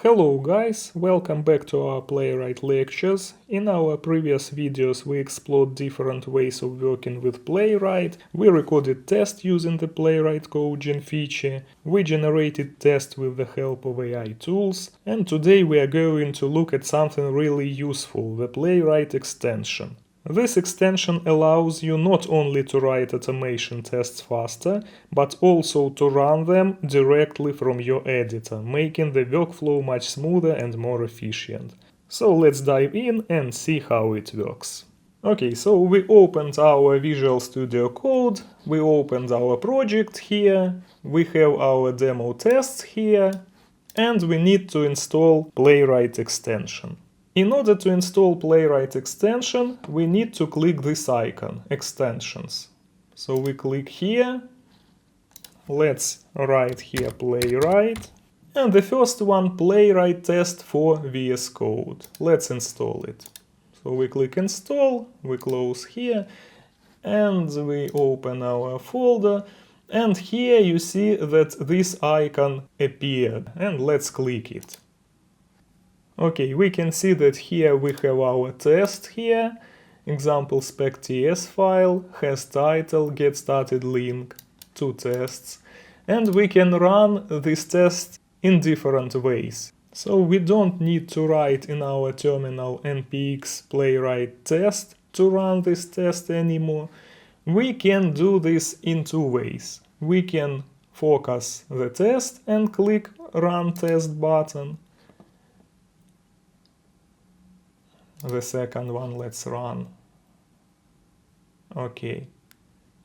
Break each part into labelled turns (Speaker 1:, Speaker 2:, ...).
Speaker 1: Hello guys, welcome back to our Playwright lectures. In our previous videos we explored different ways of working with Playwright, we recorded tests using the Playwright coding feature, we generated tests with the help of AI tools, and today we are going to look at something really useful, the Playwright extension. This extension allows you not only to write automation tests faster, but also to run them directly from your editor, making the workflow much smoother and more efficient. So let's dive in and see how it works. Okay, so we opened our Visual Studio Code, we opened our project here, we have our demo tests here, and we need to install Playwright extension. In order to install Playwright extension, we need to click this icon, Extensions. So we click here, let's write here Playwright, and the first one, Playwright test for VS Code. Let's install it. So we click Install, we close here, and we open our folder, and here you see that this icon appeared, and let's click it. Okay, we can see that here we have our test here, example spec.ts file, has title, get started link, 2 tests, and we can run this test in different ways. So we don't need to write in our terminal npx playwright test to run this test anymore. We can do this in 2 ways. We can focus the test and click run test button. The second one, let's run. Okay.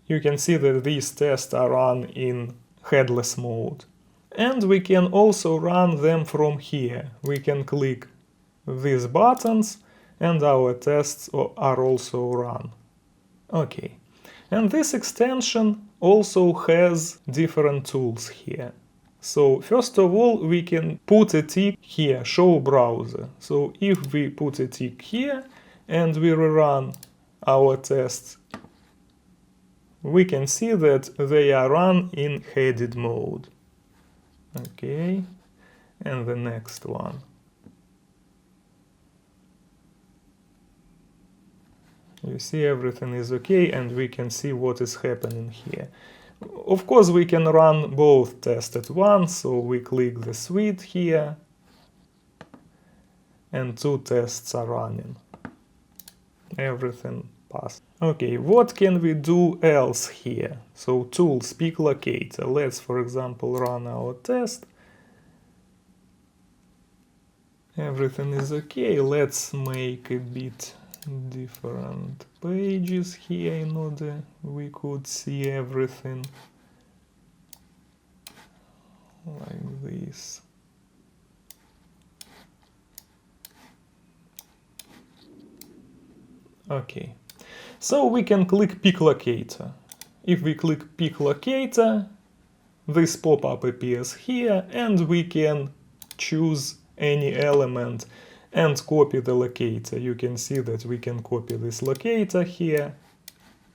Speaker 1: You can see that these tests are run in headless mode. And we can also run them from here. We can click these buttons and our tests are also run. Okay. And this extension also has different tools here. So first of all, we can put a tick here, show browser. So if we put a tick here and we rerun our tests, we can see that they are run in headed mode. Okay, and the next one. You see everything is okay and we can see what is happening here. Of course, we can run both tests at once, so we click the suite here, and 2 tests are running. Everything passed. Okay, what can we do else here? So tools, pick locator. Let's, for example, run our test. Everything is okay. Let's make a bit different pages here in order we could see everything like this. Okay, so we can click pick locator. If we click pick locator, this pop-up appears here and we can choose any element and copy the locator. You can see that we can copy this locator here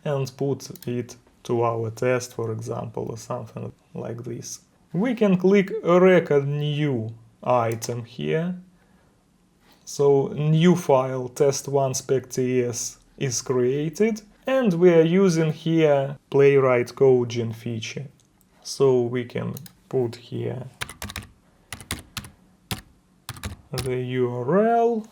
Speaker 1: and put it to our test, for example, or something like this. We can click record new item here. So new file test1 spec.ts is created and we are using here Playwright coding feature. So we can put here the URL,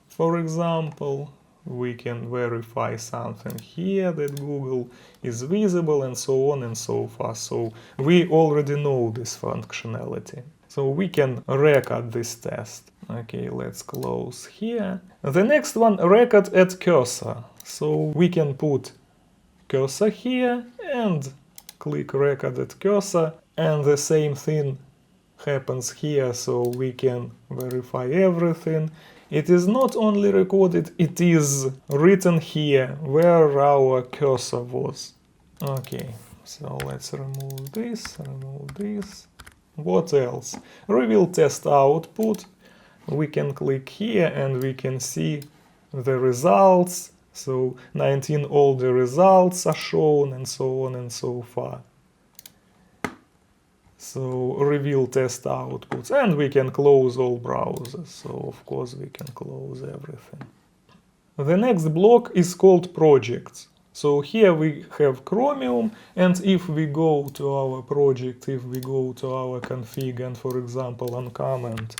Speaker 1: for example, we can verify something here that Google is visible and so on and so forth. So we already know this functionality. So we can record this test. Okay, let's close here. The next one, record at cursor. So we can put cursor here and click record at cursor, and the same thing happens here, so we can verify everything. It is not only recorded, it is written here where our cursor was. Okay, so let's remove this. What else? Reveal test output. We can click here and we can see the results. So 19 older results are shown and so on and so forth. So reveal test outputs, and we can close all browsers. So of course we can close everything. The next block is called projects. So here we have Chromium, and if we go to our project, if we go to our config and for example uncomment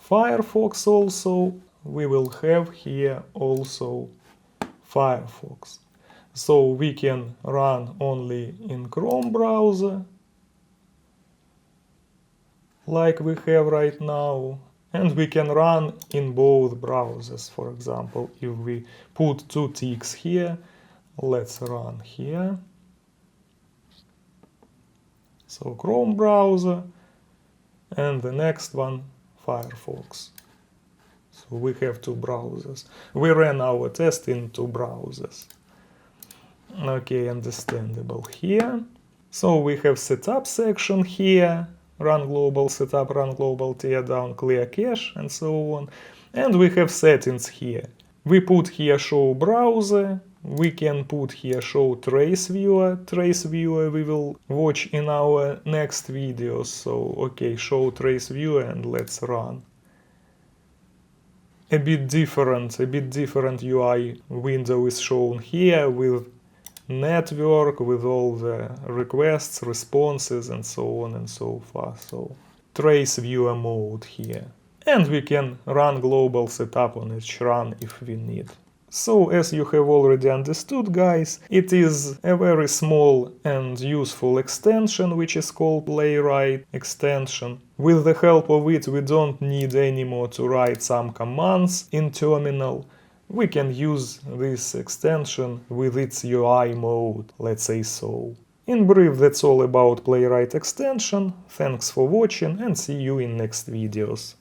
Speaker 1: Firefox also, we will have here also Firefox. So we can run only in Chrome browser, like we have right now, and we can run in both browsers. For example, if we put 2 ticks here, let's run here. So Chrome browser, and the next one Firefox. So we have 2 browsers. We ran our test in 2 browsers. Okay, understandable here. So we have setup section here, run global setup, run global teardown, clear cache, and so on. And we have settings here. We put here show browser. We can put here show trace viewer. Trace viewer we will watch in our next videos. So okay, show trace viewer, and let's run. A bit different UI window is shown here with network, with all the requests, responses, and so on and so forth. So trace viewer mode here. And we can run global setup on each run if we need. So as you have already understood, guys, it is a very small and useful extension which is called Playwright extension. With the help of it we don't need anymore to write some commands in terminal. We can use this extension with its UI mode, let's say so. In brief, that's all about Playwright extension. Thanks for watching and see you in next videos.